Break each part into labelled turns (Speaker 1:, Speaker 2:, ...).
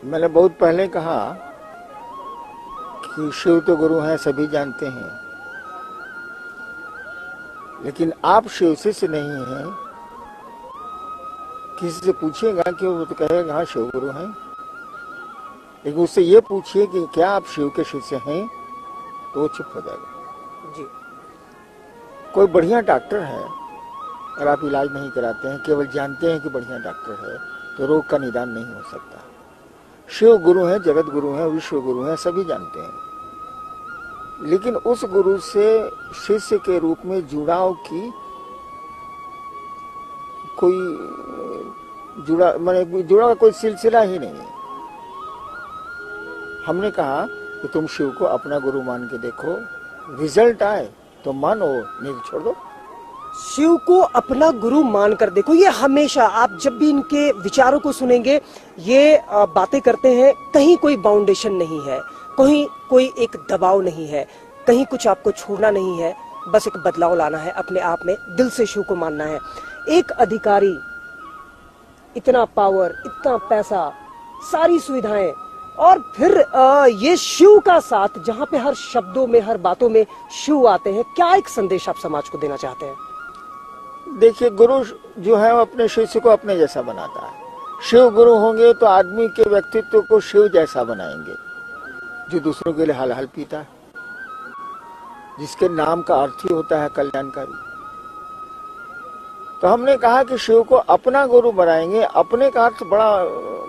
Speaker 1: मैंने बहुत पहले कहा कि शिव तो गुरु हैं, सभी जानते हैं, लेकिन आप शिव शिष्य नहीं हैं। किसी से पूछिएगा कि वो तो कहेगा हाँ शिव गुरु हैं, लेकिन उससे ये पूछिए कि क्या आप शिव के शिष्य हैं, तो वो चुप हो जाएगा
Speaker 2: जी।
Speaker 1: कोई बढ़िया डॉक्टर है और आप इलाज नहीं कराते हैं, केवल जानते हैं कि बढ़िया डॉक्टर है, तो रोग का निदान नहीं हो सकता। शिव गुरु हैं, जगत गुरु हैं, विश्व गुरु हैं, सभी जानते हैं, लेकिन उस गुरु से शिष्य के रूप में जुड़ाव की कोई जुड़ा का कोई सिलसिला ही नहीं है। हमने कहा कि तुम शिव को अपना गुरु मान के देखो, रिजल्ट आए तो मानो, नहीं छोड़ दो।
Speaker 2: शिव को अपना गुरु मानकर देखो, ये हमेशा आप जब भी इनके विचारों को सुनेंगे, ये बातें करते हैं, कहीं कोई बाउंडेशन नहीं है, कहीं कोई एक दबाव नहीं है, कहीं कुछ आपको छोड़ना नहीं है, बस एक बदलाव लाना है अपने आप में, दिल से शिव को मानना है। एक अधिकारी, इतना पावर, इतना पैसा, सारी सुविधाएं, और फिर ये शिव का साथ, जहां पे हर शब्दों में, हर बातों में शिव आते हैं। क्या एक संदेश आप समाज को देना चाहते हैं?
Speaker 1: देखिए, गुरु जो है वो अपने शिष्य को अपने जैसा बनाता है। शिव गुरु होंगे तो आदमी के व्यक्तित्व को शिव जैसा बनाएंगे, जो दूसरों के लिए हल पीता है, जिसके नाम का अर्थ ही होता है कल्याणकारी। तो हमने कहा कि शिव को अपना गुरु बनाएंगे। अपने का अर्थ बड़ा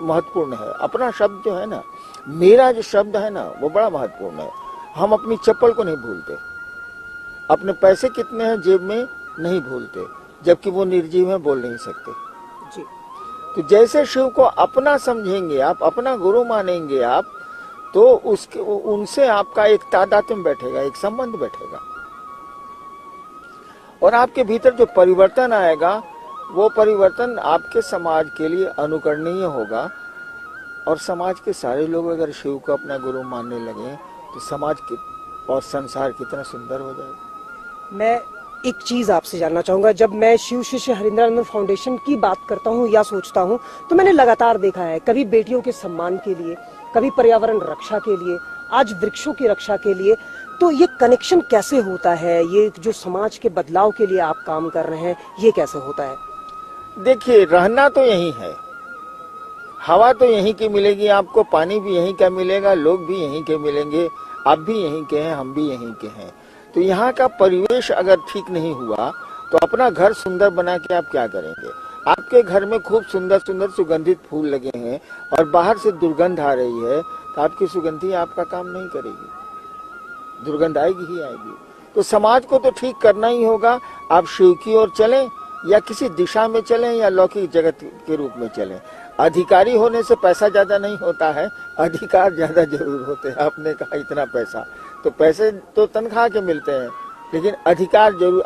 Speaker 1: महत्वपूर्ण है। अपना शब्द जो है ना, मेरा जो शब्द है ना, वो बड़ा महत्वपूर्ण है। हम अपनी चप्पल को नहीं भूलते, अपने पैसे कितने हैं जेब में नहीं भूलते, जबकि वो निर्जीव है, बोल नहीं सकते
Speaker 2: जी।
Speaker 1: तो जैसे शिव को अपना समझेंगे आप, अपना गुरु मानेंगे आप, तो उसके उनसे आपका एक तादात्म्य बैठेगा, एक संबंध बैठेगा, और आपके भीतर जो परिवर्तन आएगा, वो परिवर्तन आपके समाज के लिए अनुकरणीय होगा। और समाज के सारे लोग अगर शिव को अपना गुरु मानने लगे, तो समाज की और संसार कितना सुंदर हो जाएगा।
Speaker 2: मैं एक चीज आपसे जानना चाहूंगा, जब मैं शिव शिष्य हरिंद्रानंद फाउंडेशन की बात करता हूं या सोचता हूं, तो मैंने लगातार देखा है, कभी बेटियों के सम्मान के लिए, कभी पर्यावरण रक्षा के लिए, आज वृक्षों की रक्षा के लिए। तो ये कनेक्शन कैसे होता है? ये जो समाज के बदलाव के लिए आप काम कर रहे हैं, ये कैसे होता है?
Speaker 1: देखिए, रहना तो यही है, हवा तो यहीं की मिलेगी आपको, पानी भी यहीं का मिलेगा, लोग भी यहीं के मिलेंगे, आप भी यहीं के हैं, हम भी यहीं के हैं। तो यहाँ का परिवेश अगर ठीक नहीं हुआ, तो अपना घर सुंदर बना के आप क्या करेंगे? आपके घर में खूब सुंदर सुंदर सुगंधित फूल लगे हैं और बाहर से दुर्गंध आ रही है, तो आपकी सुगंधी आपका काम नहीं करेगी, दुर्गंध आएगी ही आएगी। तो समाज को तो ठीक करना ही होगा। आप शिव की ओर चलें या किसी दिशा में चलें या लौकिक जगत के रूप में चलें। अधिकारी होने से पैसा ज्यादा नहीं होता है, अधिकार ज्यादा जरूर होते हैं। आपने कहा इतना पैसा, तो पैसे तो तनख्वाह के मिलते हैं, लेकिन अधिकार जरूर,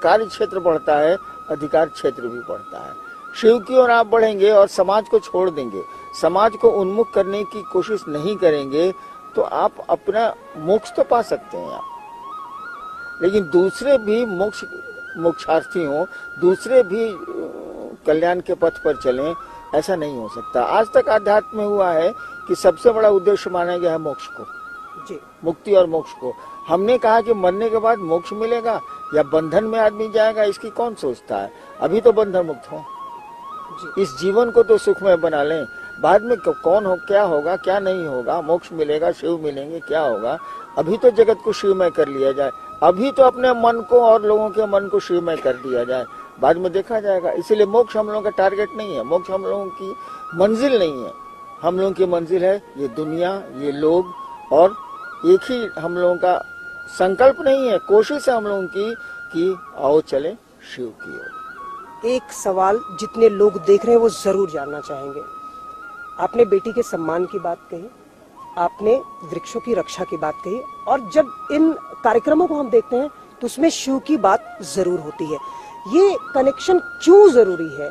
Speaker 1: कार्य क्षेत्र बढ़ता है, अधिकार क्षेत्र भी बढ़ता है। शिव की ओर आप बढ़ेंगे और समाज को छोड़ देंगे, समाज को उन्मुख करने की कोशिश नहीं करेंगे, तो आप अपना मोक्ष तो पा सकते हैं आप, लेकिन दूसरे भी मोक्षार्थी हों, दूसरे भी कल्याण के पथ पर चलें, ऐसा नहीं हो सकता। आज तक आध्यात्म में हुआ है कि सबसे बड़ा उद्देश्य माना गया है मोक्ष को जी, मुक्ति और मोक्ष को। हमने कहा कि मरने के बाद मोक्ष मिलेगा या बंधन में आदमी जाएगा, इसकी कौन सोचता है? अभी तो बंधन मुक्त हो, इस जीवन को तो सुखमय बना लें, बाद में कौन हो, क्या होगा, क्या नहीं होगा, मोक्ष मिलेगा, शिव मिलेंगे, क्या होगा? अभी तो जगत को शिवमय कर लिया जाए, अभी तो अपने मन को और लोगों के मन को शिवमय कर दिया जाए, बाद में देखा जाएगा। इसीलिए मोक्ष हम लोगों का टारगेट नहीं है, मोक्ष हम लोगों की मंजिल नहीं है। हम लोगों की मंजिल है ये दुनिया, ये लोग, और एक ही हम लोगों का संकल्प नहीं है, कोशिश है हम लोगों की कि आओ चले शिव की ओर।
Speaker 2: एक सवाल जितने लोग देख रहे हैं वो जरूर जानना चाहेंगे। आपने बेटी के सम्मान की बात कही, आपने वृक्षों की रक्षा की बात कही, और जब इन कार्यक्रमों को हम देखते हैं तो उसमें शिव की बात जरूर होती है। ये कनेक्शन क्यों जरूरी है?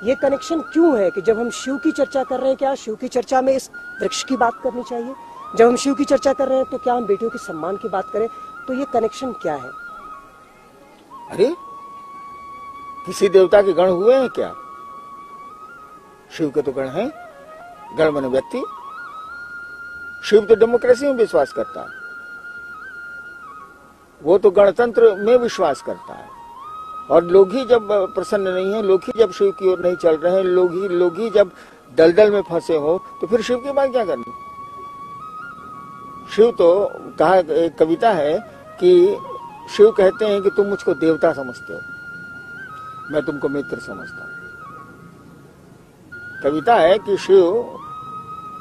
Speaker 2: ये कनेक्शन क्यों है कि जब हम शिव की चर्चा कर रहे हैं, क्या शिव की चर्चा में इस वृक्ष की बात करनी चाहिए? जब हम शिव की चर्चा कर रहे हैं, तो क्या हम बेटियों के सम्मान की बात करें? तो ये कनेक्शन क्या है?
Speaker 1: अरे, किसी देवता के गण हुए हैं क्या? शिव के तो गण हैं। गण माने व्यक्ति, शिव तो डेमोक्रेसी में विश्वास करता है, वो तो गणतंत्र में विश्वास करता है। और लोग ही जब प्रसन्न नहीं है, लोग ही जब शिव की ओर नहीं चल रहे हैं, लोग ही जब दलदल में फंसे हो, तो फिर शिव की बात क्या करनी। शिव तो कहा, एक कविता है कि शिव कहते हैं कि तुम मुझको देवता समझते हो, मैं तुमको मित्र समझता हूं। कविता है कि शिव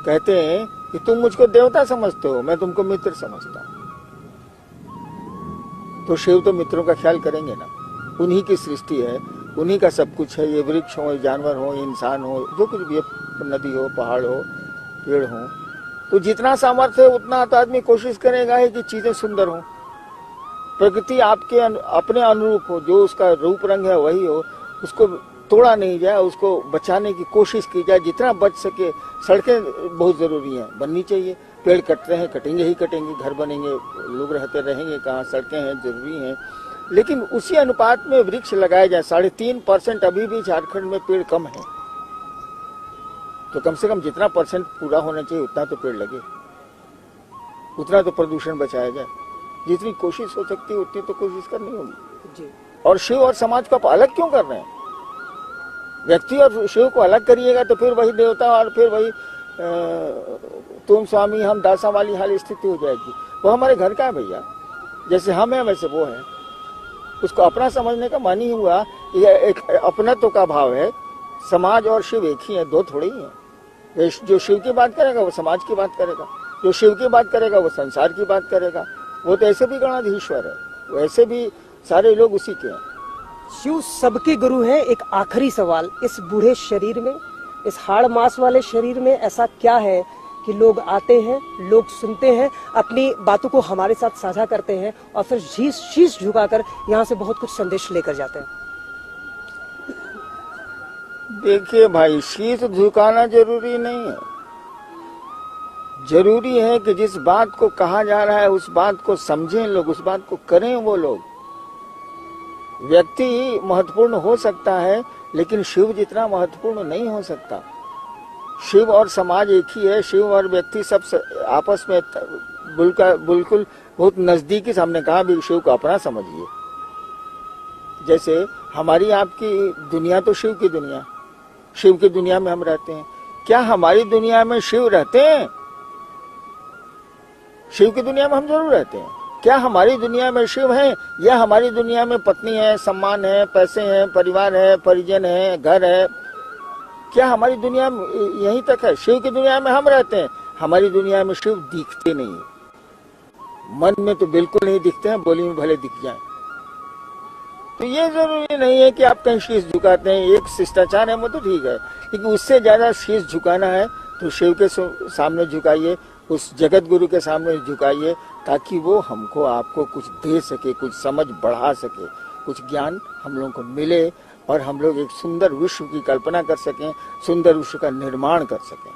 Speaker 1: कहते हैं कि तुम मुझको देवता समझते हो, मैं तुमको मित्र समझता हूं। तो शिव तो मित्रों का ख्याल करेंगे ना, उन्हीं की सृष्टि है, उन्हीं का सब कुछ है। ये वृक्ष हो, जानवर हो, इंसान हो, जो कुछ भी है, नदी हो, पहाड़ हो, पेड़ हो, तो जितना सामर्थ्य है उतना तो आदमी कोशिश करेगा है कि चीजें सुंदर हो, प्रकृति आपके अपने अनुरूप हो, जो उसका रूप रंग है वही हो, उसको तोड़ा नहीं जाए, उसको बचाने की कोशिश की जाए जितना बच सके। सड़कें बहुत जरूरी हैं, बननी चाहिए। पेड़ कट रहे हैं, कटेंगे ही कटेंगे, घर बनेंगे, लोग रहते रहेंगे कहाँ, सड़कें हैं, जरूरी हैं, लेकिन उसी अनुपात में वृक्ष लगाए जाए। 3.5% अभी भी झारखंड में पेड़ कम है, तो कम से कम जितना परसेंट पूरा होना चाहिए उतना तो पेड़ लगे, उतना तो प्रदूषण बचाया जाए। जितनी कोशिश हो सकती है उतनी तो कोशिश करनी होगी जी। और शिव और समाज को आप अलग क्यों कर रहे हैं? व्यक्ति और शिव को अलग करिएगा तो फिर वही देवता और फिर वही तुम स्वामी हम दासा वाली हाल स्थिति हो जाएगी। वो हमारे घर का है भैया, जैसे हम हैं वैसे वो है। उसको अपना समझने का मन ही हुआ, ये एक अपनत्व का भाव है। समाज और शिव एक ही है, दो थोड़े ही हैं। जो शिव की बात करेगा वो समाज की बात करेगा, जो शिव की बात करेगा वो संसार की बात करेगा। वो तो ऐसे भी गणाधीश्वर है, वो ऐसे भी सारे लोग उसी के हैं।
Speaker 2: शिव सबके गुरु हैं। एक आखिरी सवाल, इस बूढ़े शरीर में, इस हाड़ मास वाले शरीर में ऐसा क्या है कि लोग आते हैं, लोग सुनते हैं, अपनी बातों को हमारे साथ साझा करते हैं और फिर शीश झुकाकर यहाँ से बहुत कुछ संदेश लेकर जाते हैं?
Speaker 1: देखिए भाई, शीश झुकाना जरूरी नहीं है। जरूरी है कि जिस बात को कहा जा रहा है उस बात को समझें लोग, उस बात को करें वो लोग। व्यक्ति महत्वपूर्ण हो सकता है लेकिन शिव जितना महत्वपूर्ण नहीं हो सकता। शिव और समाज एक ही है, शिव और व्यक्ति सब आपस में बिल्कुल बहुत नजदीकी। हमने कहा भी शिव को अपना समझिए। जैसे हमारी आपकी दुनिया तो शिव की दुनिया, शिव की दुनिया में हम रहते हैं। क्या हमारी दुनिया में शिव रहते हैं? शिव की दुनिया में हम जरूर रहते हैं। क्या हमारी दुनिया में शिव है, या हमारी दुनिया में पत्नी है, सम्मान है, पैसे हैं, परिवार है, परिजन है, घर है? क्या हमारी दुनिया में यहीं तक है? शिव की दुनिया में हम रहते हैं, हमारी दुनिया में शिव दिखते नहीं। मन में तो बिल्कुल नहीं दिखते हैं, बोली में भले दिख जाए। तो ये जरूरी नहीं है कि आप कहीं शीश झुकाते हैं, एक शिष्टाचार है वो तो ठीक है, लेकिन उससे ज्यादा शीश झुकाना है तो शिव के सामने झुकाइए, उस जगत गुरु के सामने झुकाइए, ताकि वो हमको आपको कुछ दे सके, कुछ समझ बढ़ा सके, कुछ ज्ञान हम लोगों को मिले और हम लोग एक सुंदर विश्व की कल्पना कर सकें, सुंदर विश्व का निर्माण कर सकें।